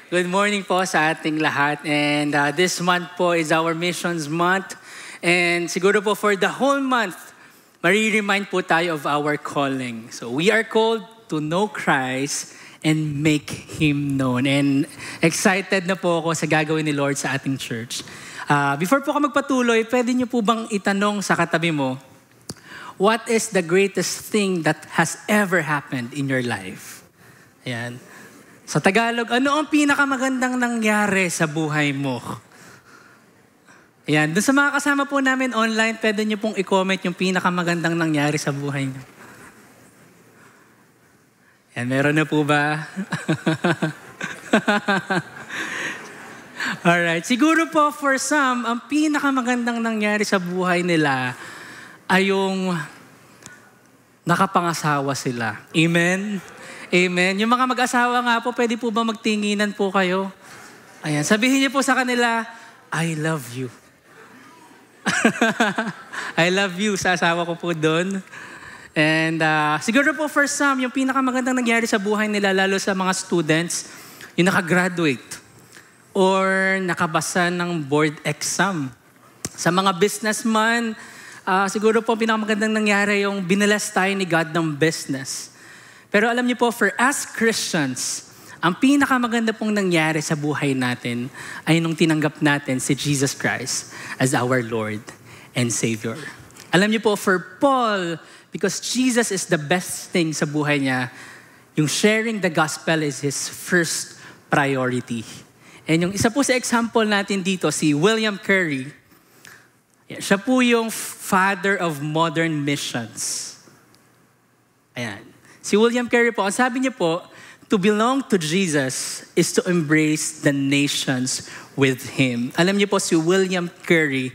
Good morning po sa ating lahat. And this month po is our missions month. And siguro po for the whole month, mari-remind po tayo of our calling. So we are called to know Christ and make Him known. And excited na po ako sa gagawin ni Lord sa ating church. Before po ako magpatuloy, pwede niyo po bang itanong sa katabi mo, what is the greatest thing that has ever happened in your life? Ayan. Sa Tagalog, ano ang pinakamagandang nangyari sa buhay mo? Ayan. Doon sa mga kasama po namin online, pwede niyo pong i-comment yung pinakamagandang nangyari sa buhay niyo. Ayan, meron na po ba? Alright. Siguro po for some, ang pinakamagandang nangyari sa buhay nila ay yung nakapangasawa sila. Amen? Amen. Yung mga mag-asawa nga po, pwede po ba magtinginan po kayo? Ayan. Sabihin niyo po sa kanila, I love you. I love you sa asawa ko po doon. And siguro po for some, yung pinakamagandang nangyari sa buhay nila, lalo sa mga students, yung nakagraduate or nakabasa ng board exam. Sa mga businessman, siguro po pinakamagandang nangyari yung binalas tayo ni God ng business. Pero alam niyo po, for us Christians, ang pinakamaganda pong nangyari sa buhay natin ay nung tinanggap natin si Jesus Christ as our Lord and Savior. Alam niyo po, for Paul, because Jesus is the best thing sa buhay niya, yung sharing the gospel is his first priority. And yung isa po sa example natin dito, si William Carey, siya po yung father of modern missions. Ayan. Si William Carey po, ang sabi niya po, to belong to Jesus is to embrace the nations with Him. Alam niyo po, si William Carey,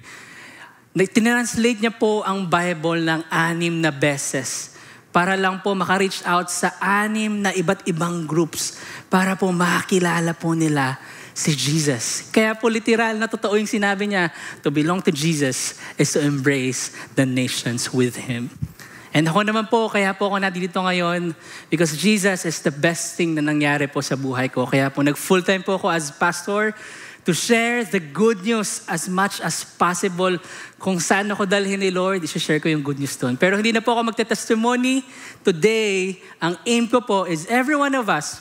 tinranslate niya po ang Bible ng 6 na beses para lang po maka-reach out sa 6 na iba't ibang groups para po makakilala po nila si Jesus. Kaya po literal na totoo yung sinabi niya, to belong to Jesus is to embrace the nations with Him. And ako naman po, kaya po ako nandito ngayon because Jesus is the best thing na nangyari po sa buhay ko. Kaya po nag-full-time po ako as pastor to share the good news as much as possible. Kung saan ako dalhin ni Lord, i-share ko yung good news doon. Pero hindi na po ako magte-testimony. Today, ang aim ko po is every one of us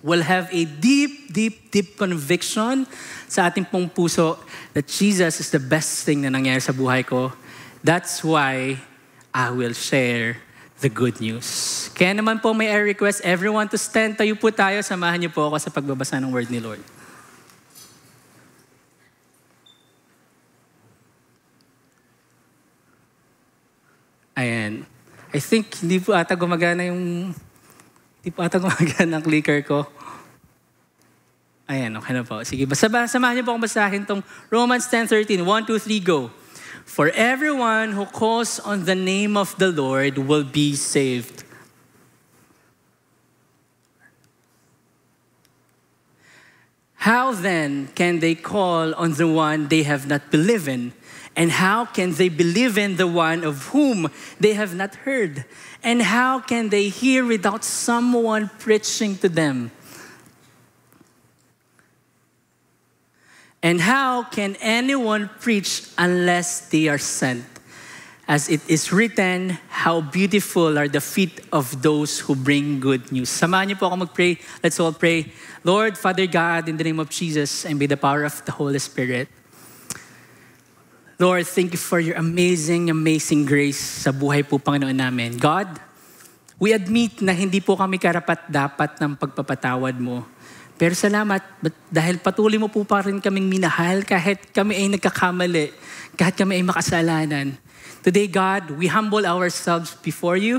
will have a deep, deep, deep conviction sa ating pong puso that Jesus is the best thing na nangyari sa buhay ko. That's why I will share the good news. Kaya naman po may I request everyone to stand. Tayo po tayo. Samahan niyo po ako sa pagbabasa ng word ni Lord. Ayan. I think hindi po ata gumagana ang clicker ko. Ayan, okay na po. Sige, samahan niyo po akong basahin tong Romans 10:13. 1, 2, 3, go. For everyone who calls on the name of the Lord will be saved. How then can they call on the one they have not believed in? And how can they believe in the one of whom they have not heard? And how can they hear without someone preaching to them? And how can anyone preach unless they are sent? As it is written, how beautiful are the feet of those who bring good news. Samahan niyo po ako mag-pray. Let's all pray. Lord, Father God, in the name of Jesus and by the power of the Holy Spirit. Lord, thank you for your amazing, amazing grace sa buhay po, Panginoon namin. God, we admit na hindi po kami karapat-dapat ng pagpapatawad mo. Pero salamat dahil patuloy mo po pa rin kaming minahal kahit kami ay nagkakamali, kahit kami ay makasalanan. Today, God, we humble ourselves before you.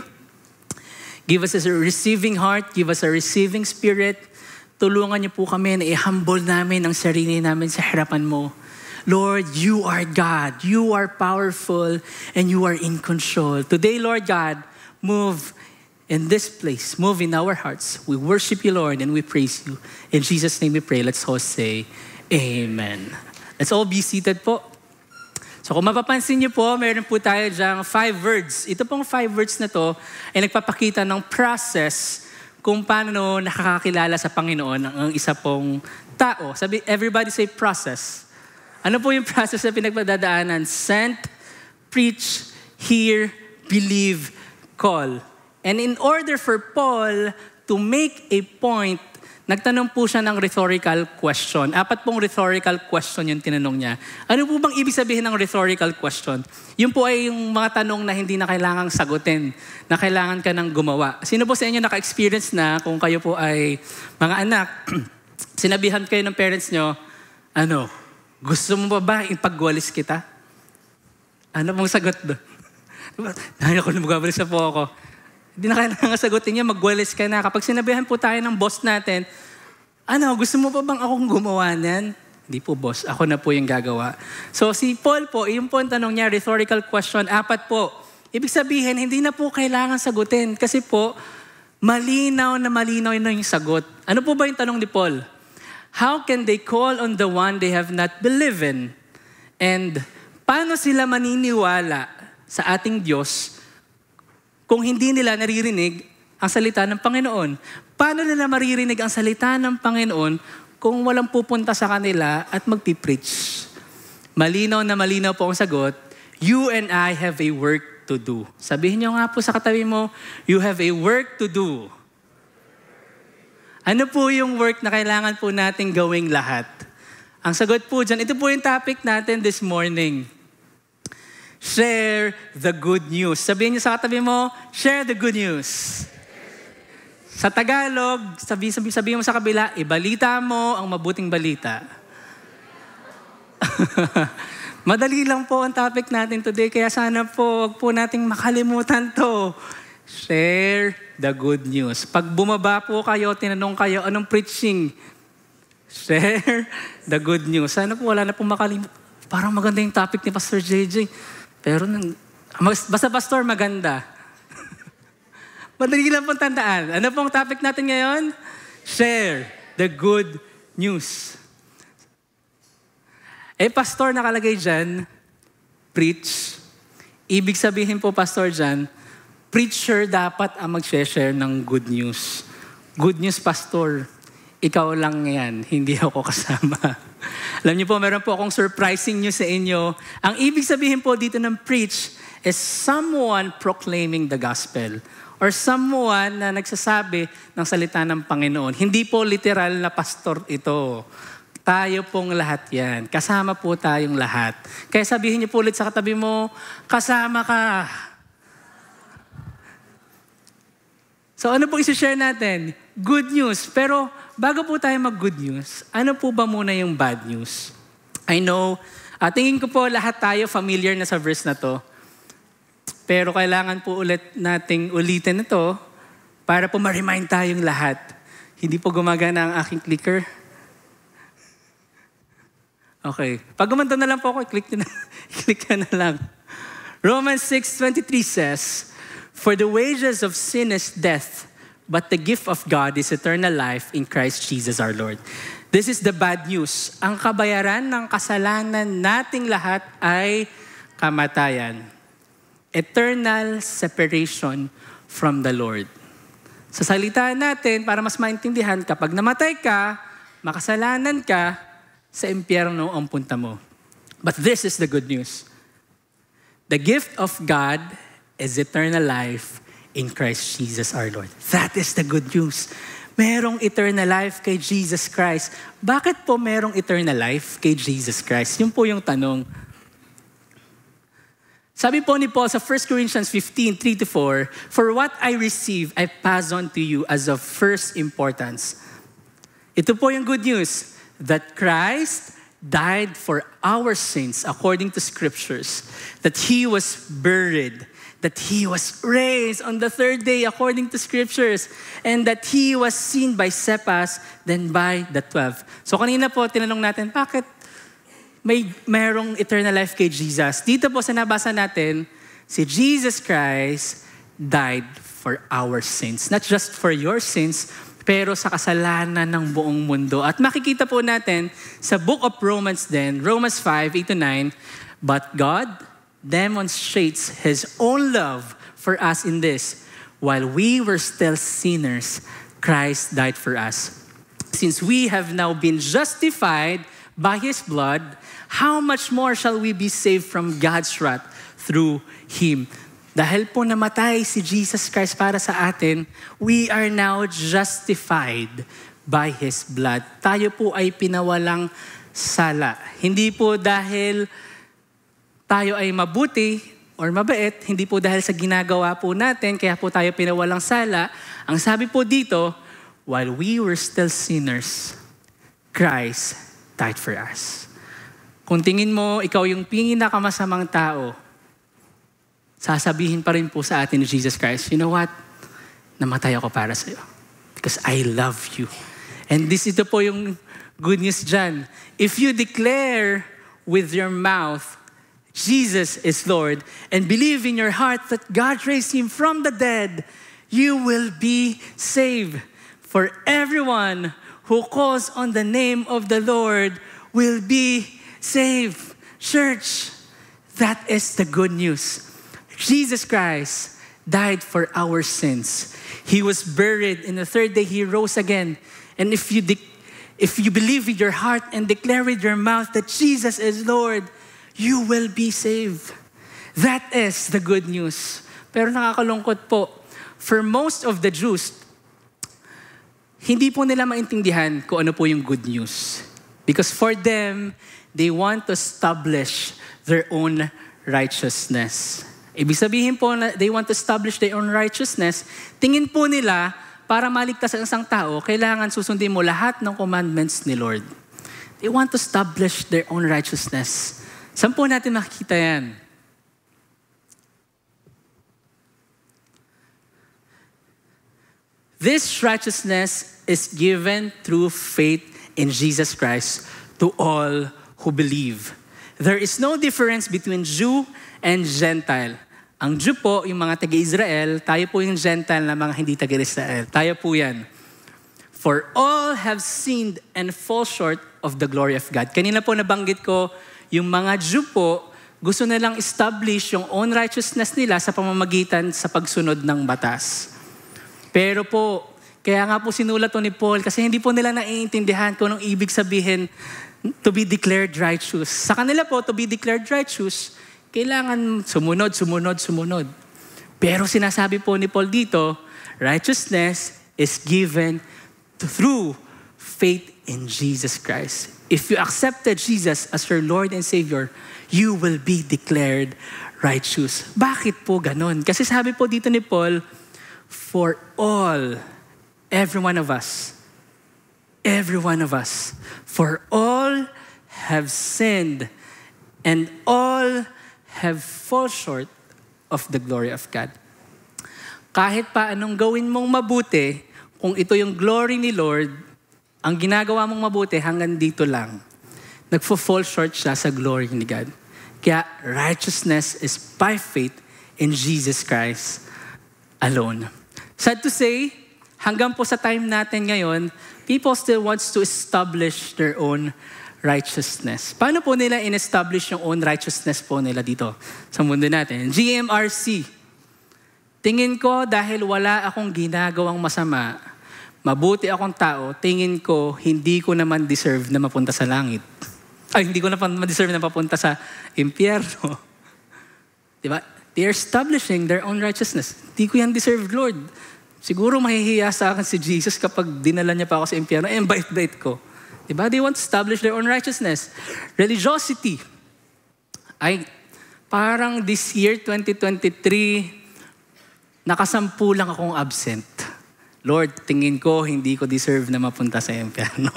Give us a receiving heart, give us a receiving spirit. Tulungan niyo po kami na i-humble namin ang sarili namin sa harapan mo. Lord, you are God. You are powerful and you are in control. Today, Lord God, move in this place, move in our hearts. We worship you, Lord, and we praise you. In Jesus' name we pray. Let's all say, Amen. Let's all be seated po. So kung mapapansin niyo po, meron po tayo dyang 5 words. Ito pong 5 words na to ay nagpapakita ng process kung paano nakakakilala sa Panginoon ang isa pong tao. Everybody say process. Ano po yung process na pinagpadadaanan? Sent, preach, hear, believe, call. And in order for Paul to make a point, nagtanong po siya ng rhetorical question. 4 pong rhetorical question yung tinanong niya. Ano po bang ibig sabihin ng rhetorical question? Yun po ay yung mga tanong na hindi na kailangang sagutin, na kailangan ka nang gumawa. Sino po sa inyo naka-experience na kung kayo po ay mga anak, sinabihan kayo ng parents nyo, gusto mo ba ipagwalis kita? Ano pong sagot doon? Dahil ako magwawalis na po ako. Hindi na kailangan sagutin niya, magwalis ka na. Kapag sinabihan po tayo ng boss natin, gusto mo pa bang akong gumawa niyan? Hindi po boss, ako na po yung gagawa. So si Paul po, yung po ang tanong niya, rhetorical question, 4 po. Ibig sabihin, hindi na po kailangan sagutin kasi po, malinaw na yung sagot. Ano po ba yung tanong ni Paul? How can they call on the one they have not believed in? And paano sila maniniwala sa ating Diyos kung hindi nila naririnig ang salita ng Panginoon? Paano nila maririnig ang salita ng Panginoon kung walang pupunta sa kanila at magpipreach? Malinaw na malinaw po ang sagot, you and I have a work to do. Sabihin niyo nga po sa katabi mo, you have a work to do. Ano po yung work na kailangan po natin gawing lahat? Ang sagot po dyan, ito po yung topic natin this morning. Share the good news. Sabihin niyo sa katabi mo, share the good news. Sa Tagalog, sabihin mo sa kabila, ibalita mo ang mabuting balita. Madali lang po ang topic natin today, kaya sana po, wag po nating makalimutan to. Share the good news. Pag bumaba po kayo, tinanong kayo, anong preaching? Share the good news. Sana po wala na po makalimutan. Parang maganda yung topic ni Pastor JJ. Pero basta pastor, maganda. Madali lang pong tandaan. Ano pong topic natin ngayon? Share the good news. Pastor, nakalagay dyan, preach. Ibig sabihin po, pastor dyan, preacher dapat ang mag-share ng good news. Good news, pastor. Ikaw lang yan, hindi ako kasama. Alam niyo po, meron po akong surprising news sa inyo. Ang ibig sabihin po dito ng preach is someone proclaiming the gospel or someone na nagsasabi ng salita ng Panginoon. Hindi po literal na pastor ito. Tayo pong lahat yan. Kasama po tayong lahat. Kaya sabihin niyo po ulit sa katabi mo, kasama ka. So ano po isi-share natin? Good news. Pero bago po tayo mag-good news, ano po ba muna yung bad news? I know, tingin ko po lahat tayo familiar na sa verse na to. Pero kailangan po nating ulitin ito para po ma-remind tayong lahat. Hindi po gumagana ang aking clicker. Okay. Pag gumanda na lang po ako, click na lang. Romans 6:23 says, for the wages of sin is death, but the gift of God is eternal life in Christ Jesus our Lord. This is the bad news. Ang kabayaran ng kasalanan nating lahat ay kamatayan. Eternal separation from the Lord. Sa salita natin, para mas maintindihan, kapag namatay ka, makasalanan ka, sa impyerno ang punta mo. But this is the good news. The gift of God is eternal life in Christ Jesus our Lord. That is the good news. Merong eternal life kay Jesus Christ. Bakit po merong eternal life kay Jesus Christ? Yun po yung tanong. Sabi po ni Paul sa 1 Corinthians 15:3-4, for what I receive, I pass on to you as of first importance. Ito po yung good news, that Christ died for our sins according to scriptures, that He was buried, that He was raised on the third day according to scriptures, and that He was seen by Cephas, then by the 12. So kanina po, tinanong natin, bakit mayroong eternal life kay Jesus? Dito po sa nabasa natin, si Jesus Christ died for our sins. Not just for your sins, pero sa kasalanan ng buong mundo. At makikita po natin sa book of Romans din, Romans 5:8-9, but God demonstrates His own love for us in this, while we were still sinners, Christ died for us. Since we have now been justified by His blood, how much more shall we be saved from God's wrath through Him? Dahil po namatay si Jesus Christ para sa atin, we are now justified by His blood. Tayo po ay pinawalang sala. Hindi po dahil tayo ay mabuti or mabait, hindi po dahil sa ginagawa po natin, kaya po tayo pinawalang sala. Ang sabi po dito, while we were still sinners, Christ died for us. Kung tingin mo, ikaw yung pinakamasamang tao, sasabihin pa rin po sa atin ni Jesus Christ, you know what? Namatay ako para sa'yo. Because I love you. And ito po yung good news dyan. If you declare with your mouth, Jesus is Lord, and believe in your heart that God raised Him from the dead, you will be saved. For everyone who calls on the name of the Lord will be saved. Church, that is the good news. Jesus Christ died for our sins. He was buried, and the third day He rose again. And if you believe with your heart and declare with your mouth that Jesus is Lord, you will be saved. That is the good news. Pero nakakalungkot po, for most of the Jews, hindi po nila maintindihan kung ano po yung good news. Because for them, they want to establish their own righteousness. Ibig sabihin po na they want to establish their own righteousness, tingin po nila, para maligtas ang isang tao, kailangan susundin mo lahat ng commandments ni Lord. They want to establish their own righteousness. Saan po natin makikita yan? This righteousness is given through faith in Jesus Christ to all who believe. There is no difference between Jew and Gentile. Ang Jew po, yung mga taga-Israel, tayo po yung Gentile na mga hindi taga-Israel. Tayo po yan. For all have sinned and fall short of the glory of God. Kanina po nabanggit ko, yung mga Jew po, gusto nilang establish yung own righteousness nila sa pamamagitan sa pagsunod ng batas. Pero po, kaya nga po sinulat to ni Paul kasi hindi po nila naiintindihan kung anong ibig sabihin to be declared righteous. Sa kanila po, to be declared righteous, kailangan sumunod. Pero sinasabi po ni Paul dito, righteousness is given through faith in Jesus Christ. If you accepted Jesus as your Lord and Savior, you will be declared righteous. Bakit po ganon? Kasi sabi po dito ni Paul, for all, every one of us, for all have sinned and all have fall short of the glory of God. Kahit pa anong gawin mong mabuti, kung ito yung glory ni Lord, ang ginagawa mong mabuti hanggang dito lang. Nagfo-fall short siya sa glory ni God. Kaya righteousness is by faith in Jesus Christ alone. Sad to say, hanggang po sa time natin ngayon, people still wants to establish their own righteousness. Paano po nila in-establish yung own righteousness po nila dito sa mundo natin? GMRC. Tingin ko dahil wala akong ginagawang masama, mabuti akong tao, tingin ko hindi ko naman deserve na mapunta sa langit. Ay, hindi ko naman deserve na mapunta sa impyerno. Diba? They are establishing their own righteousness. Hindi ko yan deserve, Lord. Siguro mahihiya sa akin si Jesus kapag dinala niya pa ako sa impyerno. Eh, bait-bait ko. Diba? They want to establish their own righteousness. Religiosity. Ay, parang this year, 2023, nakasampu lang akong absent. Lord, tingin ko, hindi ko deserve na mapunta sa impyerno.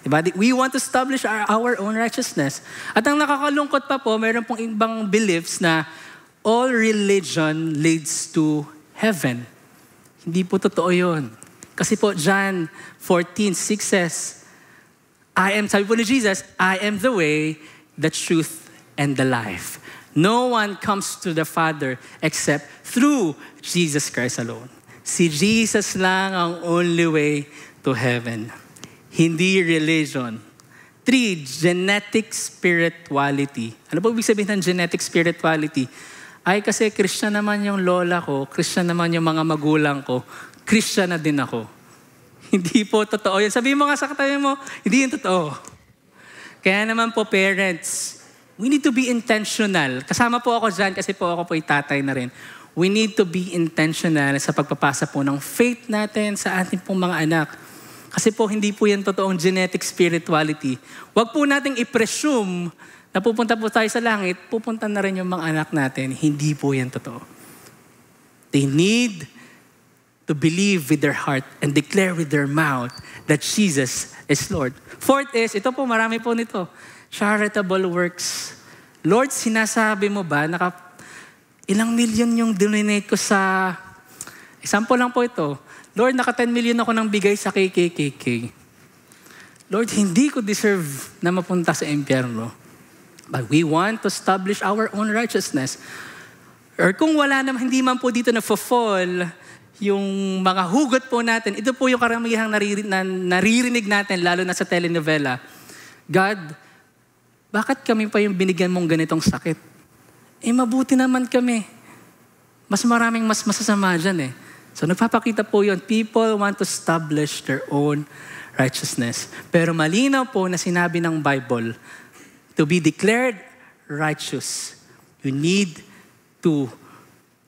Diba? We want to establish our own righteousness. At ang nakakalungkot pa po, mayroon pong ibang beliefs na all religion leads to heaven. Hindi po totoo yun. Kasi po, John 14:6 says, sabi po ni Jesus, I am the way, the truth, and the life. No one comes to the Father except through Jesus Christ alone. Si Jesus lang ang only way to heaven. Hindi religion. 3, genetic spirituality. Ano po ibig sabihin ng genetic spirituality? Ay kasi Christian naman yung lola ko, Christian naman yung mga magulang ko, Christian na din ako. Hindi po totoo yan. Sabihin mo nga sa katabi mo, hindi yan totoo. Kaya naman po parents, we need to be intentional. Kasama po ako dyan kasi po ako po tatay na rin. We need to be intentional sa pagpapasa po ng faith natin sa ating pong mga anak. Kasi po hindi po yan totoong genetic spirituality. Huwag po nating i-presume na pupunta po tayo sa langit, pupunta na rin yung mga anak natin. Hindi po yan totoo. They need to believe with their heart and declare with their mouth that Jesus is Lord. Fourth is, ito po, marami po nito, charitable works. Lord, sinasabi mo ba, ilang milyon yung donate ko sa, example lang po ito, Lord, naka 10 million ako nang bigay sa KKKK. Lord, hindi ko deserve na mapunta sa impyerno. But we want to establish our own righteousness. Or kung wala naman, hindi man po dito na-fall yung mga hugot po natin, ito po yung karamihang naririnig natin, lalo na sa telenovela. God, bakit kami pa yung binigyan mong ganitong sakit? Mabuti naman kami. Mas maraming mas masasama dyan eh. So nagpapakita po yun, people want to establish their own righteousness. Pero malinaw po na sinabi ng Bible, to be declared righteous, you need to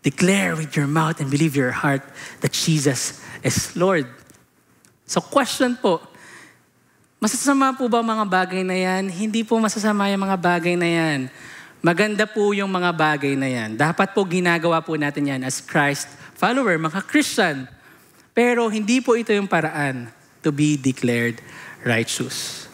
declare with your mouth and believe your heart that Jesus is Lord. So question po, masasama po ba mga bagay na yan? Hindi po masasama yung mga bagay na yan. Maganda po yung mga bagay na yan. Dapat po ginagawa po natin yan as Christ follower, mga Christian. Pero hindi po ito yung paraan to be declared righteous.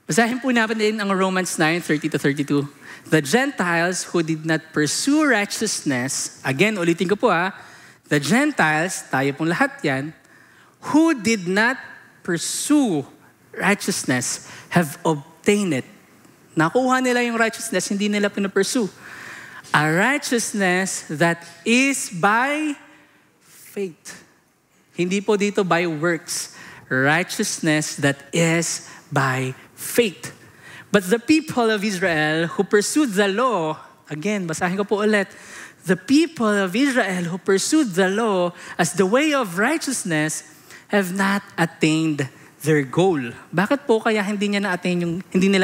Basahin po natin ang Romans 9:30-32. The Gentiles who did not pursue righteousness, again, ulitin ko po the Gentiles, tayo pong lahat yan, who did not pursue righteousness have obtained it. Nakuha nila yung righteousness, hindi nila pinapursue. A righteousness that is by faith. Hindi po dito by works. Righteousness that is by faith. But the people of Israel who pursued the law, again, basahin ko po ulit, the people of Israel who pursued the law as the way of righteousness have not attained their goal. Bakit po kaya hindi nila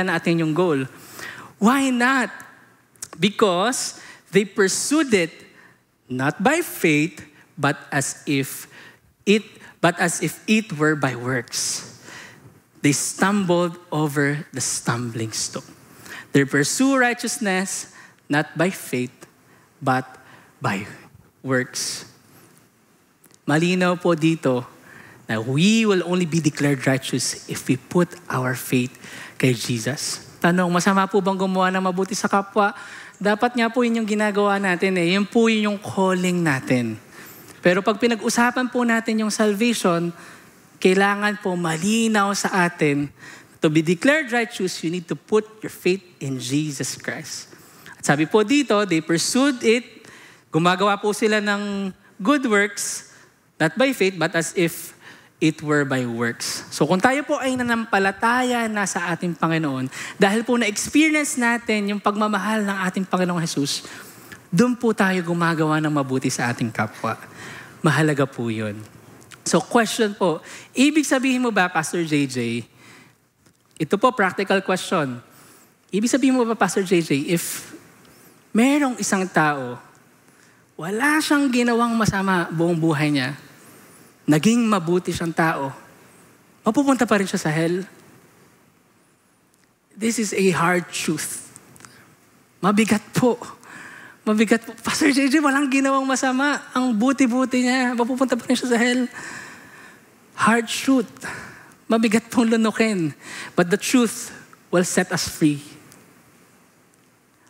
na-attain yung goal? Why not? Because they pursued it not by faith, but as if it were by works. They stumbled over the stumbling stone. They pursue righteousness not by faith, but by works. Malinaw po dito na we will only be declared righteous if we put our faith kay Jesus. Tanong, masama po bang gumawa ng mabuti sa kapwa? Dapat nga po yun yung ginagawa natin eh. Yun po yung calling natin. Pero pag pinag-usapan po natin yung salvation, kailangan po malinaw sa atin, to be declared righteous, you need to put your faith in Jesus Christ. At sabi po dito, they pursued it, gumagawa po sila ng good works, not by faith, but as if it were by works. So kung tayo po ay nanampalataya na sa ating Panginoon, dahil po na-experience natin yung pagmamahal ng ating Panginoong Jesus, doon po tayo gumagawa ng mabuti sa ating kapwa. Mahalaga po yun. So question po, ibig sabihin mo ba, Pastor JJ, ito po practical question. Ibig sabihin mo ba, Pastor JJ, if merong isang tao, wala siyang ginawang masama buong buhay niya, naging mabuti siyang tao, mapupunta pa rin siya sa hell? This is a hard truth. Mabigat po. Mabigat po. Pastor JJ, walang ginawang masama. Ang buti-buti niya, mapupunta pa rin siya sa hell. Hard truth. Mabigat pong lunukin. But the truth will set us free.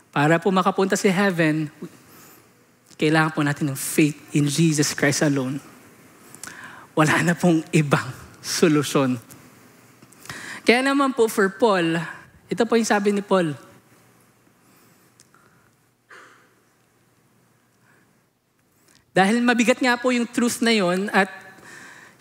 Para po makapunta sa heaven, kailangan po natin ng faith in Jesus Christ alone. Wala na pong ibang solusyon. Kaya naman po for Paul, ito po yung sabi ni Paul, dahil mabigat nga po yung truth na yon at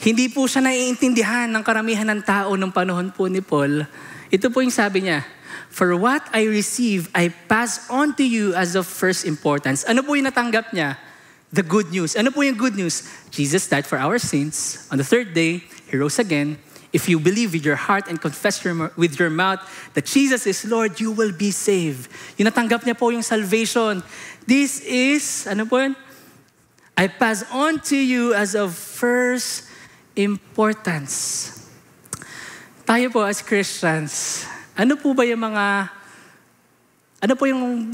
hindi po siya naiintindihan ng karamihan ng tao nung panahon po ni Paul, ito po yung sabi niya, for what I receive, I pass on to you as of first importance. Ano po yung natanggap niya? the good news. Ano po yung good news? Jesus died for our sins. On the third day, He rose again. If you believe with your heart and confess with your mouth that Jesus is Lord, you will be saved. Yung natanggap niya po yung salvation. This is, ano po yun? I pass on to you as of first importance. Tayo po as Christians, ano po yung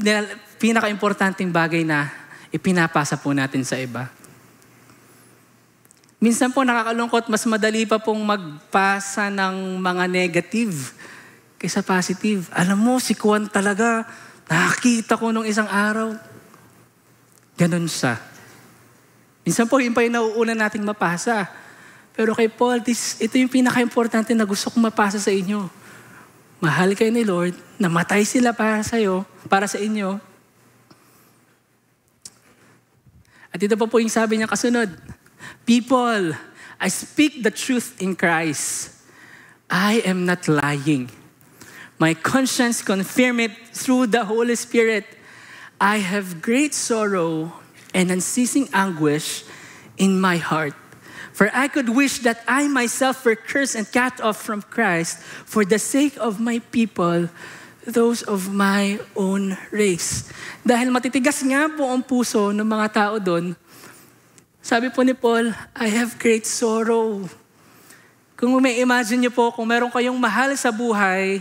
pinaka-importanting bagay na ipinapasa po natin sa iba? Minsan po nakakalungkot, mas madali pa pong magpasa ng mga negative kaysa positive. Alam mo, si Juan talaga, nakakita ko nung isang araw. Ganon siya. Minsan po, yun pa yung nauuna nating mapasa. Pero kay Paul, ito yung pinaka-importante na gusto kong mapasa sa inyo. Mahal kayo ni Lord, namatay sila para sa inyo. At ito pa po yung sabi niya kasunod, people, I speak the truth in Christ. I am not lying. My conscience confirms it through the Holy Spirit. I have great sorrow and unceasing anguish in my heart. For I could wish that I myself were cursed and cut off from Christ for the sake of my people, those of my own race. Dahil matitigas nga po ang puso ng mga tao doon, sabi po ni Paul, I have great sorrow. Kung may imagine niyo po, kung meron kayong mahal sa buhay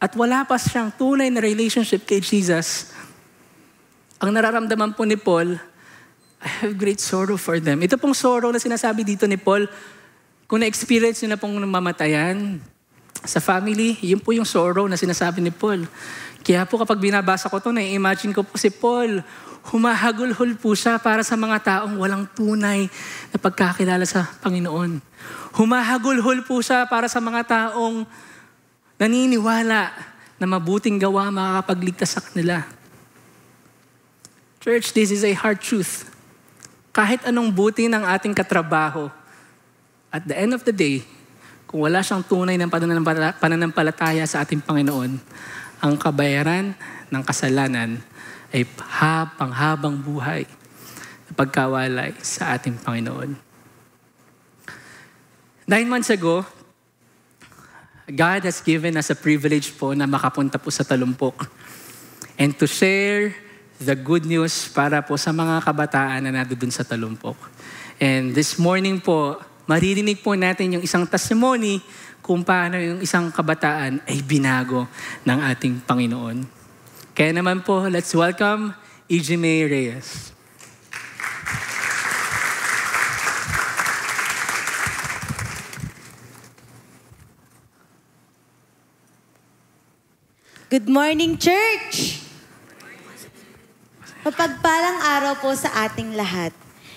at wala pa siyang tunay na relationship kay Jesus, ang nararamdaman po ni Paul, I have great sorrow for them. Ito pong sorrow na sinasabi dito ni Paul, kung na-experience nyo na pong mamatayan sa family, yun po yung sorrow na sinasabi ni Paul. Kaya po kapag binabasa ko ito, na-imagine ko po si Paul, humahagulhol po siya para sa mga taong walang tunay na pagkakilala sa Panginoon. Humahagulhol po siya para sa mga taong naniniwala na mabuting gawa makakapagligtas sa kanila. Church, this is a hard truth. Kahit anong buti ng ating katrabaho, at the end of the day, kung wala siyang tunay ng pananampalataya sa ating Panginoon, ang kabayaran ng kasalanan ay panghabang buhay na pagkawalay sa ating Panginoon. 9 months ago, God has given us a privilege po na makapunta po sa Talumpok and to share the good news para po sa mga kabataan na nandoon sa Talumpok. And this morning po, maririnig po natin yung isang testimony kung paano yung isang kabataan ay binago ng ating Panginoon. Kaya naman po, let's welcome E.J. May Reyes. Good morning, church! Mapagpalang araw po sa ating lahat.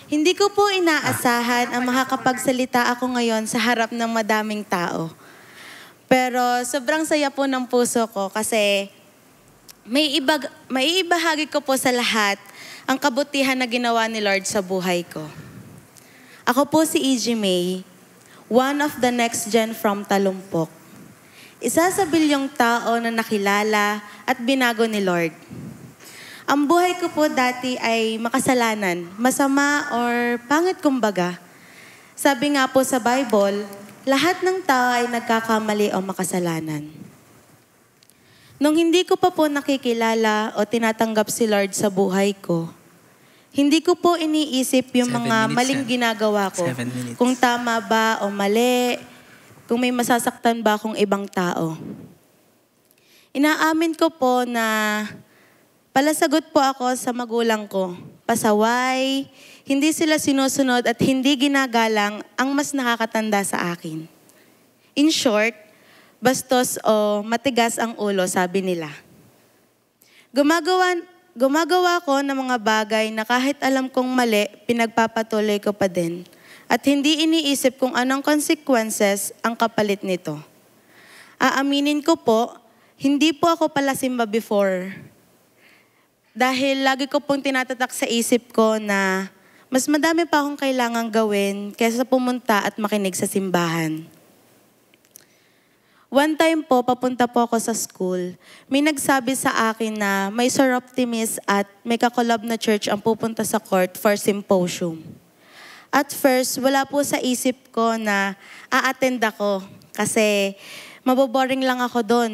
Hindi ko po inaasahan ang makakapagsalita ako ngayon sa harap ng madaming tao. Pero sobrang saya po ng puso ko kasi maiibahagi ko po sa lahat ang kabutihan na ginawa ni Lord sa buhay ko. Ako po si E.J. May, one of the next gen from Talumpok. Isa sa bilyong tao na nakilala at binago ni Lord. Ang buhay ko po dati ay makasalanan, masama or pangit kumbaga. Sabi nga po sa Bible, lahat ng tao ay nagkakamali o makasalanan. Nung hindi ko pa po nakikilala o tinatanggap si Lord sa buhay ko, hindi ko po iniisip yung mga maling ginagawa ko. Kung tama ba o mali, kung may masasaktan ba akong ibang tao. Inaamin ko po na palasagot po ako sa magulang ko. Pasaway, hindi sila sinusunod at hindi ginagalang ang mas nakakatanda sa akin. In short, bastos o matigas ang ulo, sabi nila. Gumagawa ko ng mga bagay na kahit alam kong mali, pinagpapatuloy ko pa din. At hindi iniisip kung anong consequences ang kapalit nito. Aaminin ko po, hindi po ako pala simba before. Dahil lagi ko pong tinatatak sa isip ko na mas madami pa akong kailangang gawin kaysa pumunta at makinig sa simbahan. One time po, papunta po ako sa school. May nagsabi sa akin na may Sir Optimist at may kakolab na church ang pupunta sa court for symposium. At first, wala po sa isip ko na a-attend ako kasi maboboring lang ako doon.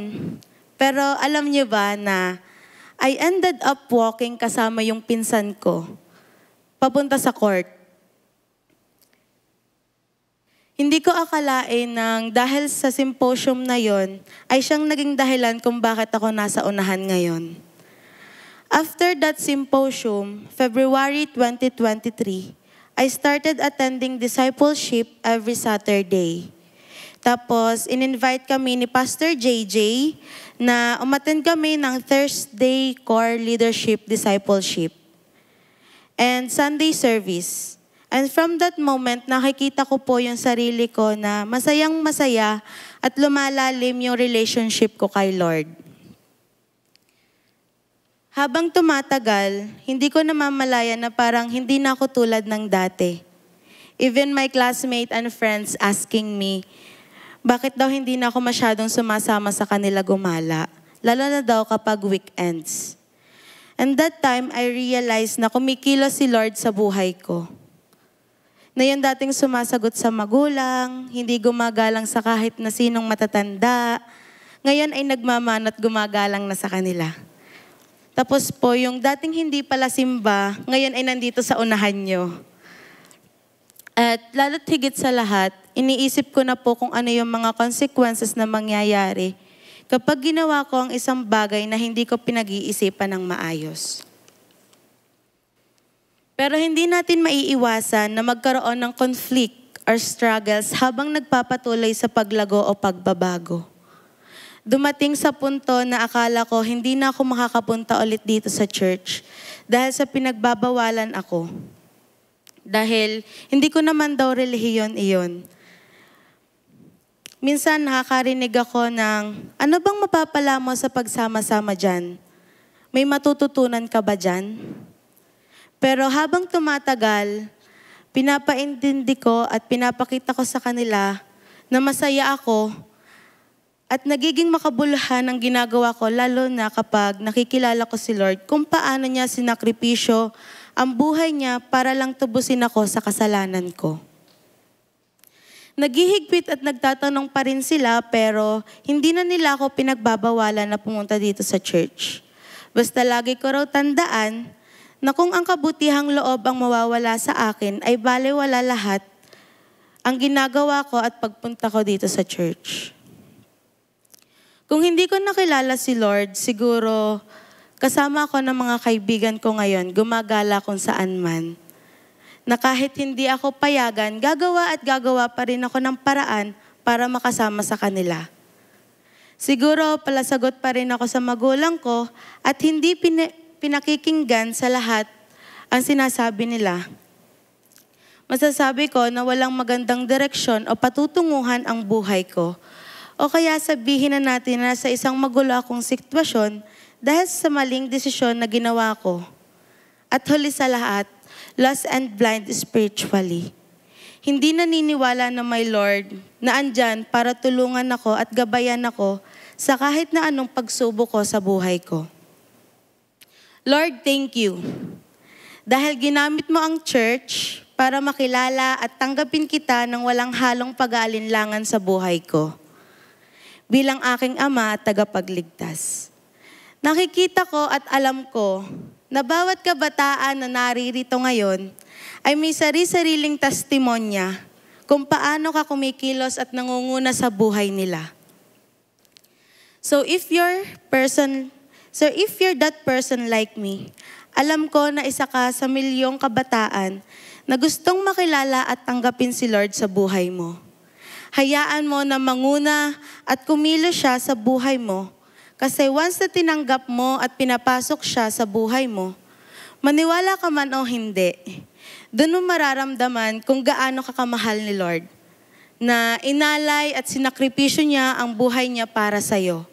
Pero alam niyo ba na I ended up walking kasama yung pinsan ko papunta sa court. Hindi ko akalain nang dahil sa symposium na yon ay siyang naging dahilan kung bakit ako nasa unahan ngayon. After that symposium, February 2023, I started attending discipleship every Saturday. Tapos, in-invite kami ni Pastor JJ na umattend kami ng Thursday Core Leadership Discipleship and Sunday service. And from that moment, nakikita ko po yung sarili ko na masayang-masaya at lumalalim yung relationship ko kay Lord. Habang tumatagal, hindi ko namamalayan na parang hindi na ako tulad ng dati. Even my classmate and friends asking me, bakit daw hindi na ako masyadong sumasama sa kanila gumala, lalo na daw kapag weekends. And that time, I realized na kumikilos si Lord sa buhay ko. Na yung dating sumasagot sa magulang, hindi gumagalang sa kahit na sinong matatanda, ngayon ay nagmamana't gumagalang na sa kanila. Tapos po, yung dating hindi pala simba, ngayon ay nandito sa unahan nyo. At lalo't higit sa lahat, iniisip ko na po kung ano yung mga consequences na mangyayari kapag ginawa ko ang isang bagay na hindi ko pinag-iisipan ng maayos. Pero hindi natin maiiwasan na magkaroon ng conflict or struggles habang nagpapatuloy sa paglago o pagbabago. Dumating sa punto na akala ko hindi na ako makakapunta ulit dito sa church dahil sa pinagbabawalan ako. Dahil hindi ko naman daw relihiyon iyon. Minsan nakakarinig ako ng, ano bang mapapala mo sa pagsama-sama dyan? May matututunan ka ba dyan? Pero habang tumatagal, pinapaintindi ko at pinapakita ko sa kanila na masaya ako at nagiging makabuluhan ang ginagawa ko lalo na kapag nakikilala ko si Lord kung paano niya sinakripisyo ang buhay niya para lang tubusin ako sa kasalanan ko. Naghihigpit at nagtatanong pa rin sila pero hindi na nila ako pinagbabawalan na pumunta dito sa church. Basta lagi ko raw tandaan na kung ang kabutihang loob ang mawawala sa akin, ay balewala lahat ang ginagawa ko at pagpunta ko dito sa church. Kung hindi ko nakilala si Lord, siguro kasama ako ng mga kaibigan ko ngayon, gumagala kung saan man. Na kahit hindi ako payagan, gagawa at gagawa pa rin ako ng paraan para makasama sa kanila. Siguro palasagot pa rin ako sa magulang ko at hindi pinakikinggan sa lahat ang sinasabi nila. Masasabi ko na walang magandang direksyon o patutunguhan ang buhay ko. O kaya sabihin na natin na sa isang magulo akong sitwasyon dahil sa maling desisyon na ginawa ko. At huli sa lahat, lost and blind spiritually. Hindi naniniwala na my Lord na andyan para tulungan ako at gabayan ako sa kahit na anong pagsubok ko sa buhay ko. Lord, thank you. Dahil ginamit mo ang church para makilala at tanggapin kita ng walang halong pag-aalinlangan sa buhay ko. Bilang aking ama at tagapagligtas. Nakikita ko at alam ko na bawat kabataan na naririto ngayon ay may sari-sariling testimonya kung paano ka kumikilos at nangunguna sa buhay nila. So if you're that person like me, alam ko na isa ka sa milyong kabataan na gustong makilala at tanggapin si Lord sa buhay mo. Hayaan mo na manguna at kumilos siya sa buhay mo kasi once na tinanggap mo at pinapasok siya sa buhay mo, maniwala ka man o hindi, doon mo mararamdaman kung gaano ka kamahal ni Lord na inalay at sinakripisyo niya ang buhay niya para sa'yo.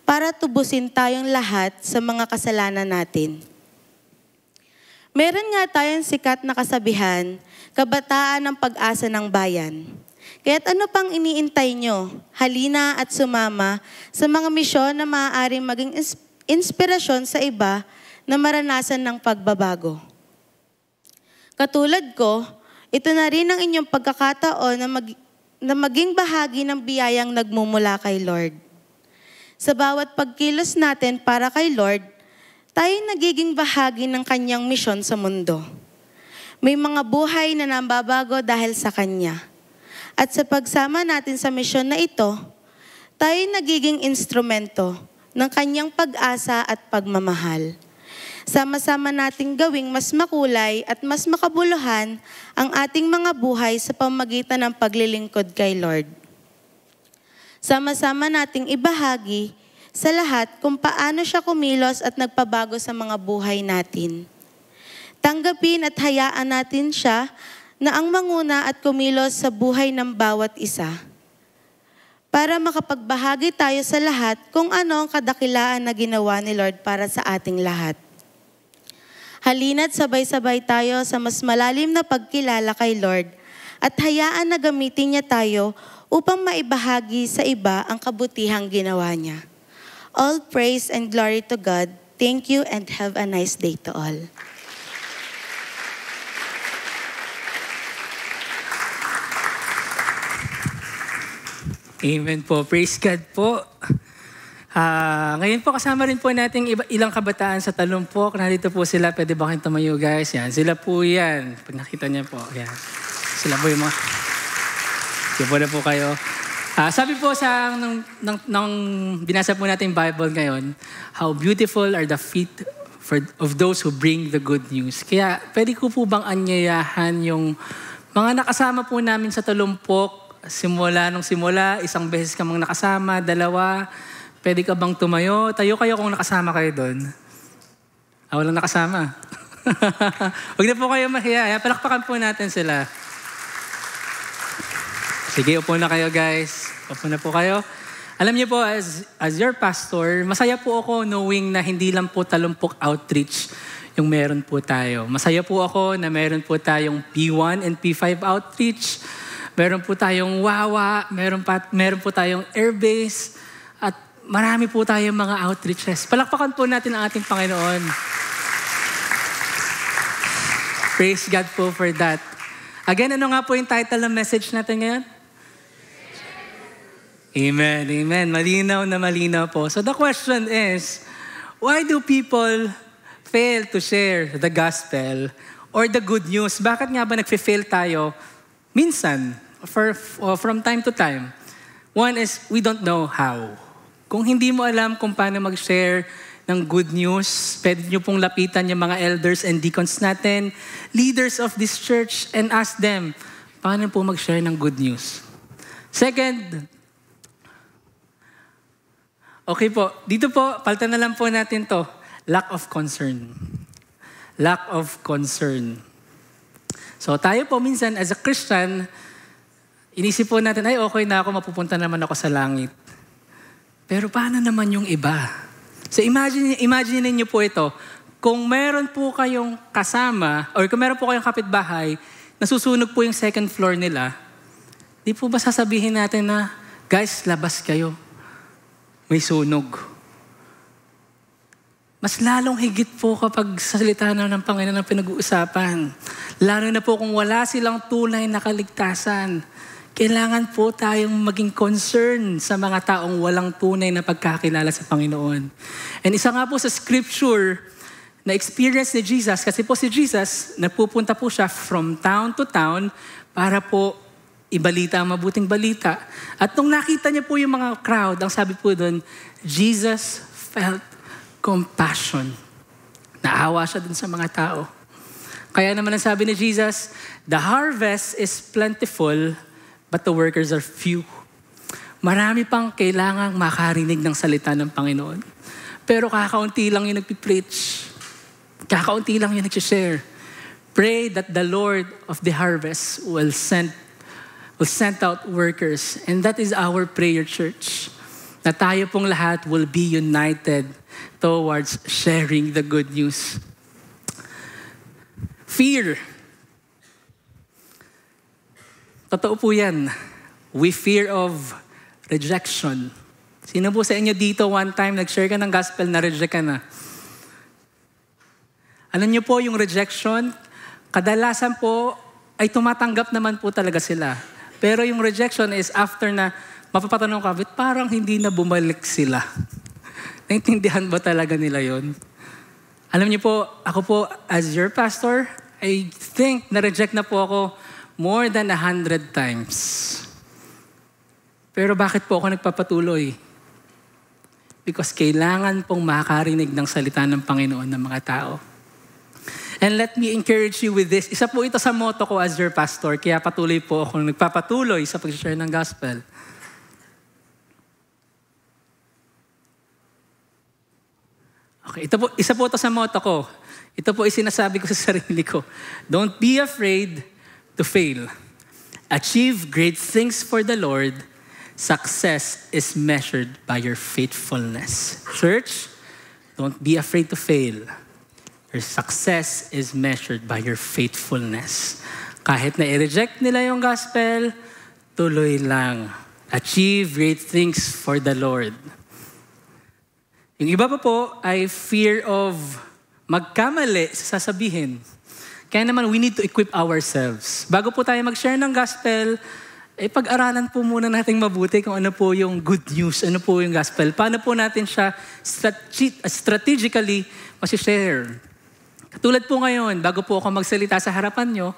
Para tubusin tayong lahat sa mga kasalanan natin. Meron nga tayong sikat na kasabihan, kabataan ng pag-asa ng bayan. Kaya't ano pang iniintay nyo? Halina at sumama sa mga misyon na maaaring maging inspirasyon sa iba na maranasan ng pagbabago. Katulad ko, ito na rin ang inyong pagkakataon na maging bahagi ng biyayang nagmumula kay Lord. Sa bawat pagkilos natin para kay Lord, tayo nagiging bahagi ng kanyang misyon sa mundo. May mga buhay na nababago dahil sa kanya. At sa pagsama natin sa misyon na ito, tayo nagiging instrumento ng kanyang pag-asa at pagmamahal. Sama-sama nating gawing mas makulay at mas makabuluhan ang ating mga buhay sa pamamagitan ng paglilingkod kay Lord. Sama-sama nating ibahagi sa lahat kung paano siya kumilos at nagpabago sa mga buhay natin. Tanggapin at hayaan natin siya na ang manguna at kumilos sa buhay ng bawat isa para makapagbahagi tayo sa lahat kung ano ang kadakilaan na ginawa ni Lord para sa ating lahat. Halina't sabay-sabay tayo sa mas malalim na pagkilala kay Lord at hayaan na gamitin niya tayo upang maibahagi sa iba ang kabutihang ginawa niya. All praise and glory to God. Thank you and have a nice day to all. Amen po. Praise God po. Ngayon po kasama rin po natin ilang kabataan sa Talumpok. Nandito po sila. Pwede ba kayong tumayo guys? Yan. Sila po yan. Pag nakita niya po. Yan. Sila po yung mga... Yan po na po kayo. Sabi po sa nang binasa po natin yung Bible ngayon, how beautiful are the feet of those who bring the good news. Kaya pwede ko po bang anyayahan yung mga nakasama po namin sa Talumpok, simula, isang beses ka mang nakasama, dalawa, pwede ka bang tumayo? Tayo kayo kung nakasama kayo doon. Walang nakasama. Huwag na po kayo mahiya. Palakpakan po natin sila. Sige, upo na kayo guys. Upo na po kayo. Alam niyo po, as your pastor, masaya po ako knowing na hindi lang po Talumpok Outreach yung meron po tayo. Masaya po ako na meron po tayong P1 and P5 Outreach. Meron po tayong Wawa, meron po tayong Airbase, at marami po tayong mga outreaches. Palakpakan po natin ang ating Panginoon. Praise God po for that. Again, ano nga po yung title ng message natin ngayon? Amen, amen. Malinaw na malinaw po. So the question is, why do people fail to share the gospel or the good news? Bakit nga ba nagfe-fail tayo minsan? From time to time. One is, we don't know how. Kung hindi mo alam kung paano mag-share ng good news, pwede nyo pong lapitan yung mga elders and deacons natin, leaders of this church, and ask them, paano po mag-share ng good news? Second, okay po, dito po, palitan na lang po natin to, lack of concern. Lack of concern. So tayo po minsan as a Christian, inisip po natin, ay okay na ako, mapupunta naman ako sa langit. Pero paano naman yung iba? So imagine niyo po ito, kung meron po kayong kasama, or kung meron po kayong kapitbahay, nasusunog po yung second floor nila, di po ba sasabihin natin na, guys, labas kayo. May sunog. Mas lalong higit po kapag salita na ng Panginoon ang pinag-uusapan. Lalo na po kung wala silang tunay na kaligtasan. Kailangan po tayong maging concern sa mga taong walang tunay na pagkakilala sa Panginoon. And isa nga po sa scripture na experience ni Jesus, kasi po si Jesus, napupunta po siya from town to town para po ibalita ang mabuting balita. At nung nakita niya po yung mga crowd, ang sabi po doon, Jesus felt compassion. Naawa siya dun sa mga tao. Kaya naman ang sabi ni Jesus, the harvest is plentiful, but the workers are few. Marami pang kailangang makarinig ng salita ng Panginoon. Pero kakaunti lang yung nagpipreach. Kakaunti lang yung nag-share. Pray that the Lord of the harvest will send out workers. And that is our prayer, church. Na tayo pong lahat will be united towards sharing the good news. Fear. Totoo po yan. We fear of rejection. Sino po sa inyo dito one time nag-share ka ng gospel na reject ka na? Alam niyo po yung rejection, kadalasan po ay tumatanggap naman po talaga sila. Pero yung rejection is after na mapapatanong ka, parang hindi na bumalik sila. Naintindihan ba talaga nila yon? Alam niyo po, ako po as your pastor, I think na-reject na po ako more than 100 times. Pero bakit po ako nagpapatuloy? Because kailangan pong makarinig ng salita ng Panginoon ng mga tao. And let me encourage you with this. Isa po ito sa motto ko as your pastor, kaya patuloy po ako nagpapatuloy sa pag-share ng gospel. Okay, isa po ito sa motto ko. Ito po sinasabi ko sa sarili ko. Don't be afraid to fail. Achieve great things for the Lord. Success is measured by your faithfulness. Church, don't be afraid to fail. Your success is measured by your faithfulness. Kahit na i-reject nila yung gospel, tuloy lang. Achieve great things for the Lord. Yung iba pa po ay fear of magkamali sa sasabihin. Kaya naman, we need to equip ourselves. Bago po tayo mag-share ng gospel, pag-aralan po muna natin mabuti kung ano po yung good news, ano po yung gospel. Paano po natin siya strategically masishare. Katulad po ngayon, bago po ako magsalita sa harapan nyo,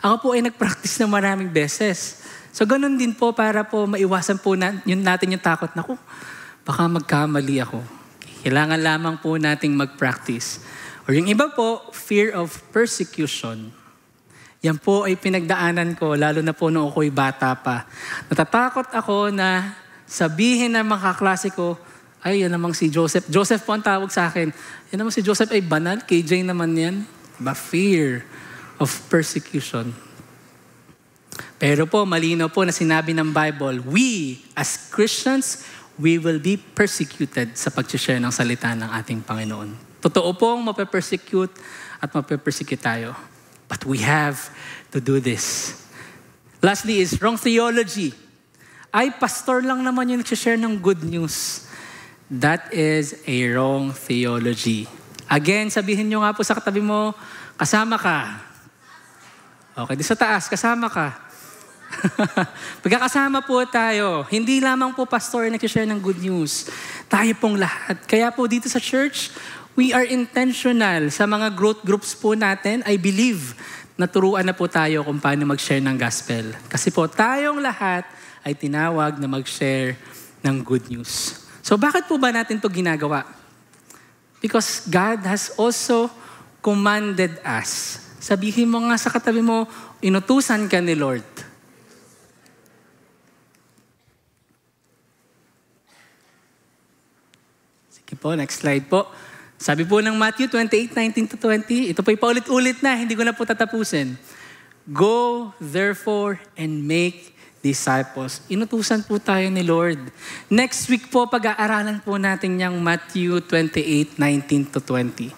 ako po ay nag-practice ng maraming beses. So ganun din po para po maiwasan po natin yung takot na, baka magkamali ako. Kailangan lamang po nating mag-practice. Or yung iba po, fear of persecution. Yan po ay pinagdaanan ko, lalo na po nung ako'y bata pa. Natatakot ako na sabihin ng mga kaklase ko, ay, yan namang si Joseph. Joseph po ang tawag sa akin. Yan namang si Joseph ay banal. KJ naman yan. Fear of persecution. Pero po, malinaw po na sinabi ng Bible, we as Christians, we will be persecuted sa pag-share ng salita ng ating Panginoon. Totoo pong mape-persecute at mape-persecute tayo. But we have to do this. Lastly is wrong theology. Ay, pastor lang naman yung nag-share ng good news. That is a wrong theology. Again, sabihin nyo nga po sa katabi mo, kasama ka. Okay, di sa taas, kasama ka. Pagkakasama po tayo, hindi lamang po pastor nag-share ng good news. Tayo pong lahat. Kaya po dito sa church, we are intentional sa mga growth groups po natin. I believe na turuan na po tayo kung paano mag-share ng gospel. Kasi po tayong lahat ay tinawag na mag-share ng good news. So bakit po ba natin ito ginagawa? Because God has also commanded us. Sabihin mo nga sa katabi mo, inutusan ka ni Lord. Sige po, next slide po. Sabi po ng Matthew 28:19-20, ito po paulit-ulit na, hindi ko na po tatapusin. Go, therefore, and make disciples. Inutusan po tayo ni Lord. Next week po, pag-aaralan po natin yung Matthew 28:19-20.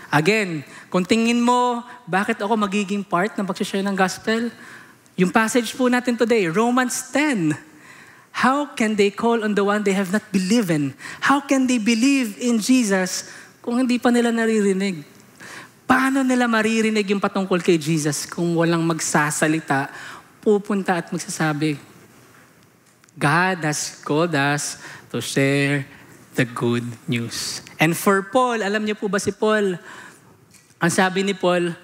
Again, kung tingin mo, bakit ako magiging part ng pag-share ng gospel? Yung passage po natin today, Romans 10. How can they call on the one they have not believed in? How can they believe in Jesus kung hindi pa nila naririnig? Paano nila maririnig yung patungkol kay Jesus kung walang magsasalita, pupunta at magsasabi? God has called us to share the good news. And for Paul, alam niyo po ba si Paul? Ang sabi ni Paul,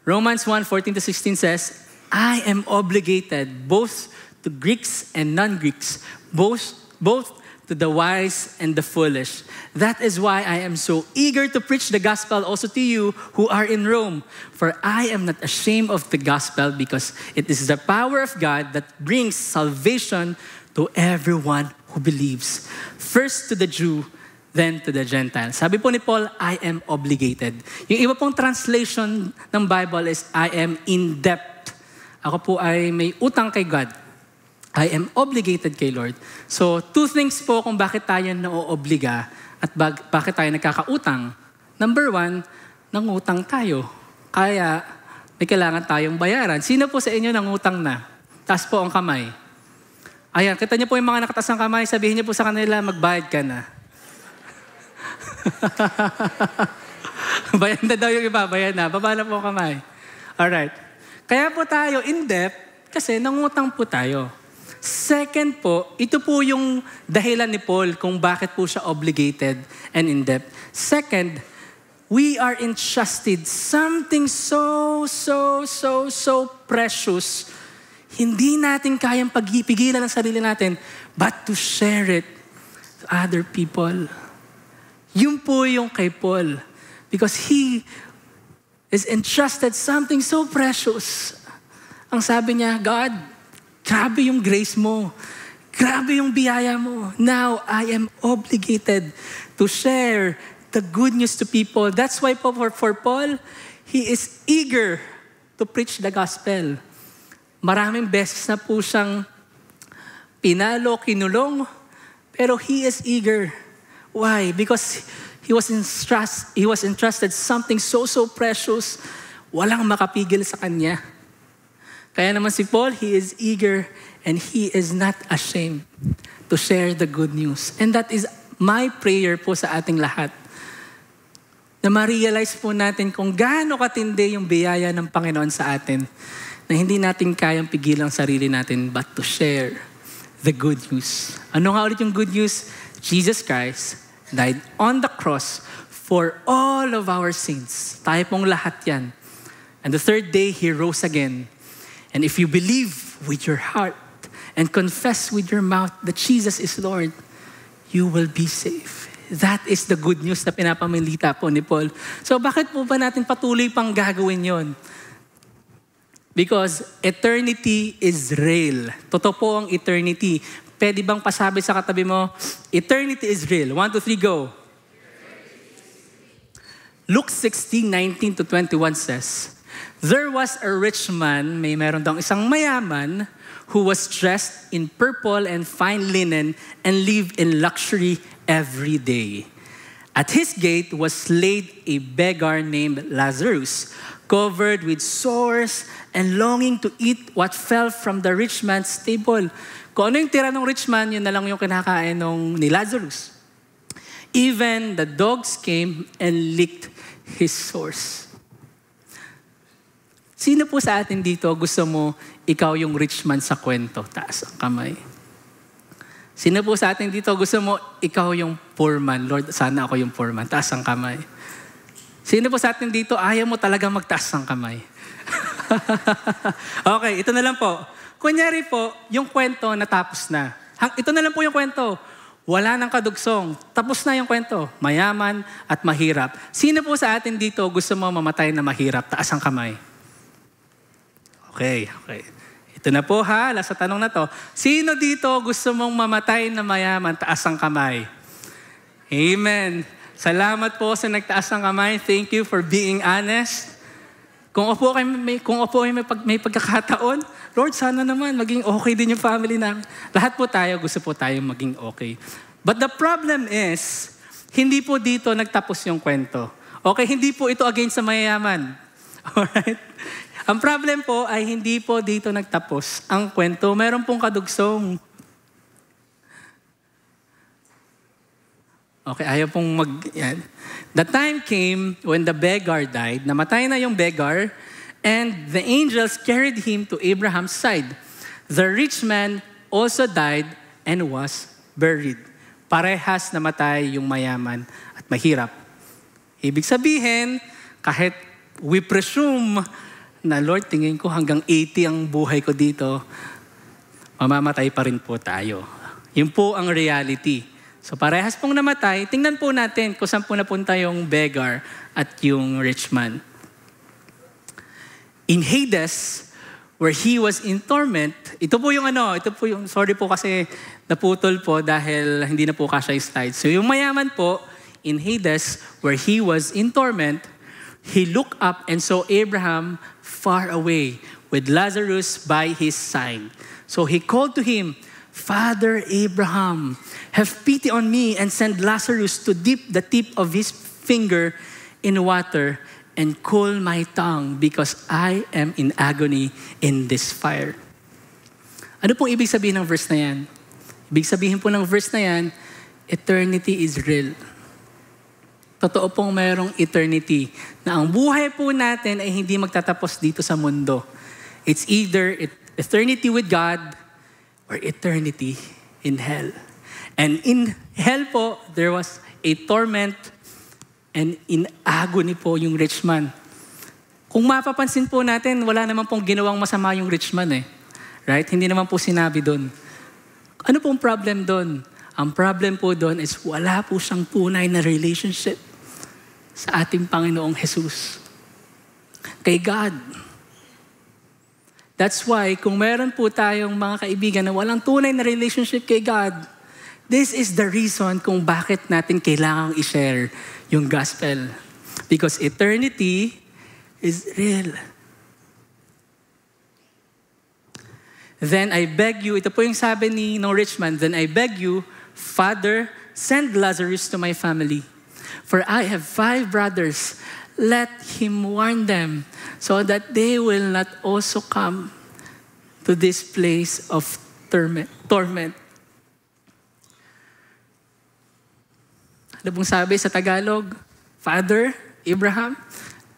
Romans 1:14-16 says, I am obligated both to Greeks and non-Greeks, both to the wise and the foolish. That is why I am so eager to preach the gospel also to you who are in Rome. For I am not ashamed of the gospel because it is the power of God that brings salvation to everyone who believes. First to the Jew, then to the Gentile. Sabi po ni Paul, I am obligated. Yung iba pong translation ng Bible is, I am in debt. Ako po ay may utang kay God. I am obligated kay Lord. So, two things po kung bakit tayo na-oobliga at bakit tayo nagkakautang. Number one, nangutang tayo. Kaya, may kailangan tayong bayaran. Sino po sa inyo nangutang na? Taas po ang kamay. Ayan, kita niyo po yung mga nakataas ng kamay, sabihin niyo po sa kanila, magbayad ka na. Bayan na daw yung iba, bayan na. Baba na po kamay. Alright. Kaya po tayo in debt kasi nangutang po tayo. Second po, ito po yung dahilan ni Paul kung bakit po siya obligated and in debt. Second, we are entrusted something so precious. Hindi natin kayang pagpigilan ng sarili natin, but to share it to other people. Yun po yung kay Paul. Because he is entrusted something so precious. Ang sabi niya, God, grabe yung grace mo. Grabe yung biyaya mo. Now, I am obligated to share the good news to people. That's why for Paul, he is eager to preach the gospel. Maraming beses na po siyang pinalo, kinulong, pero he is eager. Why? Because he was entrusted something so precious, walang makapigil sa kanya. Kaya naman si Paul, he is eager and he is not ashamed to share the good news. And that is my prayer po sa ating lahat. Na ma-realize po natin kung gaano katindi yung biyaya ng Panginoon sa atin na hindi natin kayang pigilan ang sarili natin but to share the good news. Ano nga ulit yung good news? Jesus Christ died on the cross for all of our sins. Tayo pong lahat yan. And the third day, He rose again. And if you believe with your heart and confess with your mouth that Jesus is Lord, you will be saved. That is the good news na pinapamilita po ni Paul. So bakit po ba natin patuloy pang gagawin yon? Because eternity is real. Totoo po ang eternity. Pwede bang pasabi sa katabi mo, eternity is real. 1, 2, 3, go. Luke 16:19-21 says, there was a rich man, meron daw isang mayaman, who was dressed in purple and fine linen and lived in luxury every day. At his gate was laid a beggar named Lazarus, covered with sores and longing to eat what fell from the rich man's table. Kung ano yung tira ng rich man, yun na lang yung kinakain ni Lazarus. Even the dogs came and licked his sores. Sino po sa atin dito gusto mo ikaw yung rich man sa kwento? Taas ang kamay. Sino po sa atin dito gusto mo ikaw yung poor man? Lord, sana ako yung poor man. Taas ang kamay. Sino po sa atin dito ayaw mo talagang magtaas ng kamay? Okay, ito na lang po. Kunyari po, yung kwento natapos na. Ito na lang po yung kwento. Wala nang kadugsong. Tapos na yung kwento. Mayaman at mahirap. Sino po sa atin dito gusto mo mamatay na mahirap? Taas ang kamay. Okay. Ito na po ha, sa tanong na to. Sino dito gusto mong mamatay na mayaman? Taas ang kamay. Amen. Salamat po sa nagtaas ng kamay. Thank you for being honest. Kung opo kayo may pagkakataon, Lord, sana naman maging okay din yung family namin. Lahat po tayo, gusto po tayo maging okay. But the problem is, hindi po dito nagtapos yung kwento. Okay, hindi po ito against sa mayayaman. Alright? Ang problem po ay hindi po dito nagtapos ang kwento. Meron pong kadugsong. Okay, ayaw pong yan. The time came when the beggar died. Namatay na yung beggar, and the angels carried him to Abraham's side. The rich man also died and was buried. Parehas namatay yung mayaman at mahirap. Ibig sabihin, kahit we presume na Lord, tingin ko hanggang 80 ang buhay ko dito, mamamatay pa rin po tayo. Yun po ang reality. So parehas pong namatay, tingnan po natin kung saan po napunta yung beggar at yung rich man. In Hades, where he was in torment, ito po yung sorry po kasi naputol po dahil hindi na po kasya yung slide. So yung mayaman po, in Hades, where he was in torment, he looked up and saw Abraham far away with Lazarus by his side. So he called to him, Father Abraham, have pity on me and send Lazarus to dip the tip of his finger in water and cool my tongue because I am in agony in this fire. Ano pong ibig sabihin ng verse na yan? Ibig sabihin po ng verse na yan, eternity is real. Totoo pong mayroong eternity na ang buhay po natin ay hindi magtatapos dito sa mundo. It's either eternity with God or eternity in hell. And in hell po, there was a torment and in agony po yung rich man. Kung mapapansin po natin, wala naman pong ginawang masama yung rich man eh. Right? Hindi naman po sinabi doon. Ano pong problem doon? Ang problem po doon is wala po siyang tunay na relationship sa ating Panginoong Jesus. Kay God. That's why, kung meron po tayong mga kaibigan na walang tunay na relationship kay God, this is the reason kung bakit natin kailangang i-share yung gospel. Because eternity is real. Then I beg you, ito po yung sabi ni no rich man, then I beg you, Father, send Lazarus to my family. For I have 5 brothers. Let him warn them so that they will not also come to this place of torment. Ano pong sabi sa Tagalog? Father, Abraham,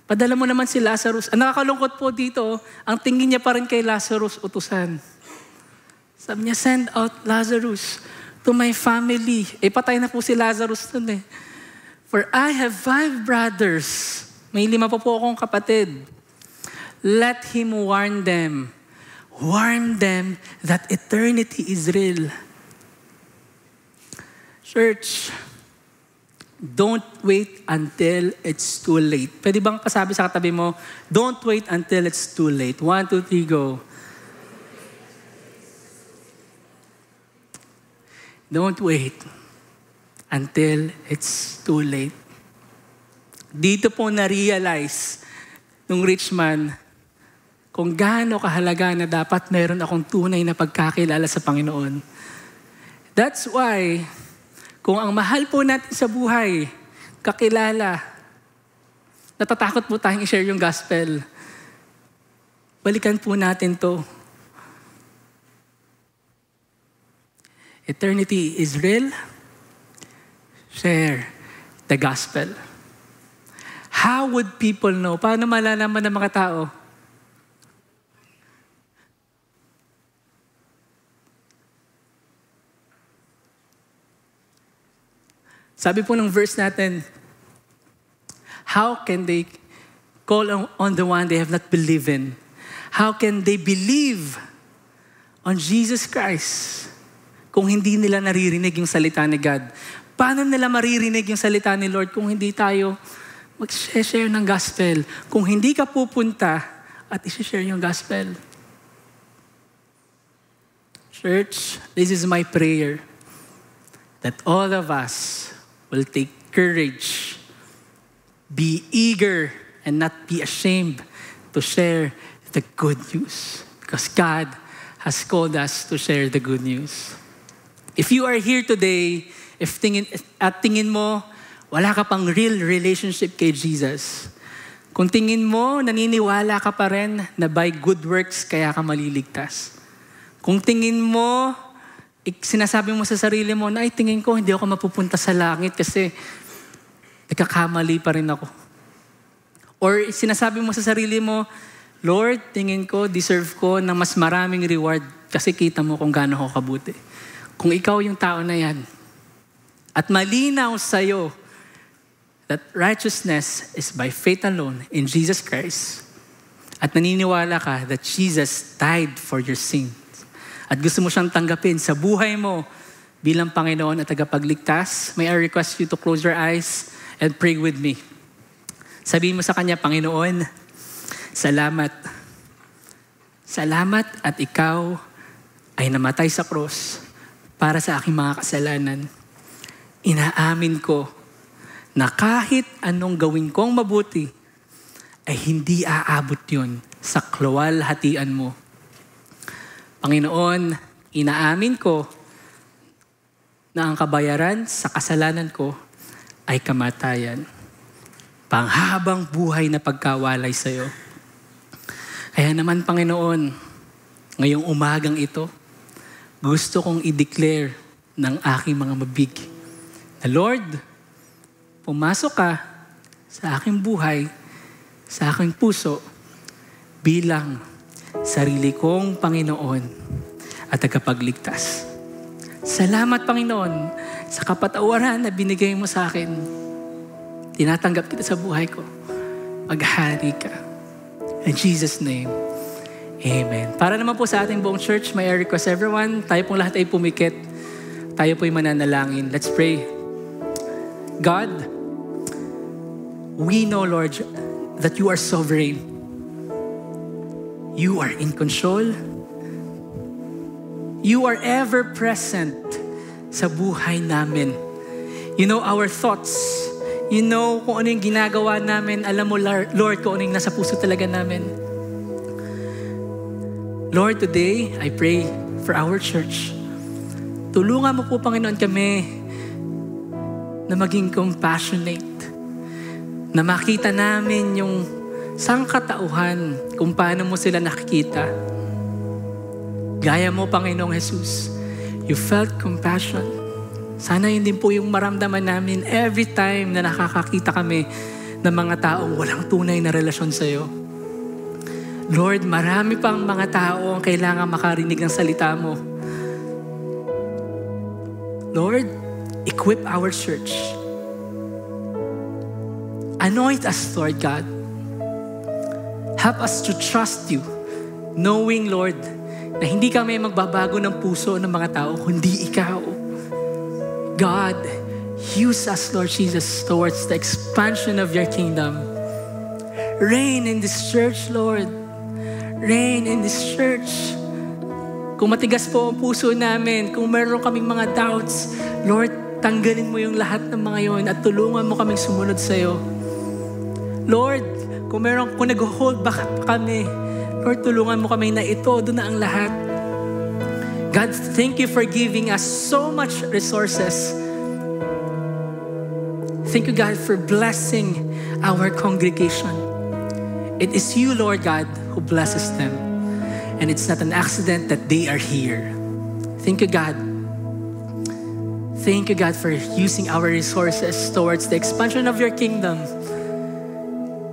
padala mo naman si Lazarus. Ang nakakalungkot po dito, ang tingin niya pa rin kay Lazarus utusan. Sabi niya, send out Lazarus to my family. Patay na po si Lazarus nun eh. For I have 5 brothers. May 5 pa po akong kapatid. Let him warn them. Warn them that eternity is real. Church, don't wait until it's too late. Pwede bang pasabi sa katabi mo, don't wait until it's too late. 1, 2, 3, go. Don't wait until it's too late. Dito po na-realize nung rich man kung gaano kahalaga na dapat meron akong tunay na pagkakilala sa Panginoon. That's why, kung ang mahal po natin sa buhay, kakilala, natatakot po tayong i-share yung gospel, balikan po natin to. Eternity is real. Share the gospel. How would people know? Paano malalaman ng mga tao? Sabi po ng verse natin, how can they call on the one they have not believed in? How can they believe on Jesus Christ kung hindi nila naririnig yung salita ni God? Paano nila maririnig yung salita ni Lord kung hindi tayo mag-share ng gospel? Kung hindi ka pupunta at i-share yung gospel. Church, this is my prayer that all of us will take courage, be eager, and not be ashamed to share the good news. Because God has called us to share the good news. If you are here today, if tingin mo, wala ka pang real relationship kay Jesus. Kung tingin mo, naniniwala ka pa rin na by good works kaya ka maliligtas. Kung tingin mo, sinasabi mo sa sarili mo na, tingin ko hindi ako mapupunta sa langit kasi nagkakamali pa rin ako. Or sinasabi mo sa sarili mo, Lord, tingin ko, deserve ko ng mas maraming reward kasi kita mo kung gaano ako kabuti. Kung ikaw yung tao na yan, at malinaw sa'yo that righteousness is by faith alone in Jesus Christ, at naniniwala ka that Jesus died for your sins, at gusto mo siyang tanggapin sa buhay mo bilang Panginoon at tagapagligtas, may I request you to close your eyes and pray with me. Sabihin mo sa Kanya, Panginoon, salamat. Salamat at ikaw ay namatay sa cross para sa aking mga kasalanan. Inaamin ko na kahit anong gawin kong mabuti, ay hindi aabot yun sa kaluwalhatian mo. Panginoon, inaamin ko na ang kabayaran sa kasalanan ko ay kamatayan. Panghabang buhay na pagkawalay sa iyo. Kaya naman, Panginoon, ngayong umagang ito, gusto kong i-declare ng aking mga mabig na Lord, pumasok ka sa aking buhay, sa aking puso, bilang sarili kong Panginoon at tagapagligtas. Salamat, Panginoon, sa kapatawaran na binigay mo sa akin. Tinatanggap kita sa buhay ko. Maghari ka. In Jesus' name, amen. Para naman po sa ating buong church, may I request everyone, tayo pong lahat ay pumikit. Tayo po'y mananalangin. Let's pray. God, we know, Lord, that you are sovereign. You are in control. You are ever present sa buhay namin. You know our thoughts. You know kung ano yung ginagawa namin. Alam mo, Lord, kung ano yung nasa puso talaga namin. Lord, today, I pray for our church. Tulungan mo po, Panginoon, kami na maging compassionate. Na makita namin yung sangkatauhan kung paano mo sila nakikita. Gaya mo, Panginoong Jesus, you felt compassion. Sana yun din po yung maramdaman namin every time na nakakakita kami ng mga taong walang tunay na relasyon sa'yo. Lord, marami pang mga tao ang kailangan makarinig ng salita mo. Lord, equip our church. Anoint us, Lord God. Help us to trust you, knowing, Lord, na hindi kami magbabago ng puso ng mga tao, kundi ikaw. God, use us, Lord Jesus, towards the expansion of your kingdom. Reign in this church, Lord. Reign in this church. Kung matigas po ang puso namin, kung meron kaming mga doubts, Lord, tanggalin mo yung lahat ng mga yon at tulungan mo kaming sumunod sa'yo. Lord, kung nag-hold back pa kami, Lord, tulungan mo kami na ito, doon na ang lahat. God, thank you for giving us so much resources. Thank you, God, for blessing our congregation. It is you, Lord God, who blesses them. And it's not an accident that they are here. Thank you, God. Thank you, God, for using our resources towards the expansion of your kingdom.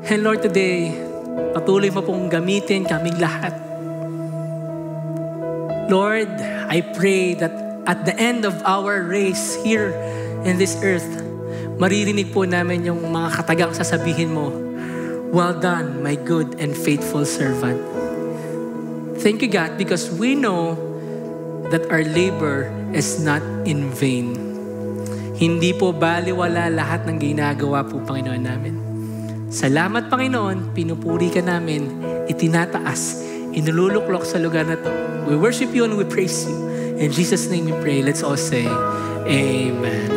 And Lord, today, patuloy mo pong gamitin kaming lahat. Lord, I pray that at the end of our race here in this earth, maririnig po namin yung mga katagang sasabihin mo, well done, my good and faithful servant. Thank you, God, because we know that our labor is not in vain. Hindi po baliwala lahat ng ginagawa po, Panginoon namin. Salamat, Panginoon, pinupuri ka namin, itinataas, inululuklok sa lugar na to. We worship you and we praise you. In Jesus' name we pray. Let's all say, Amen.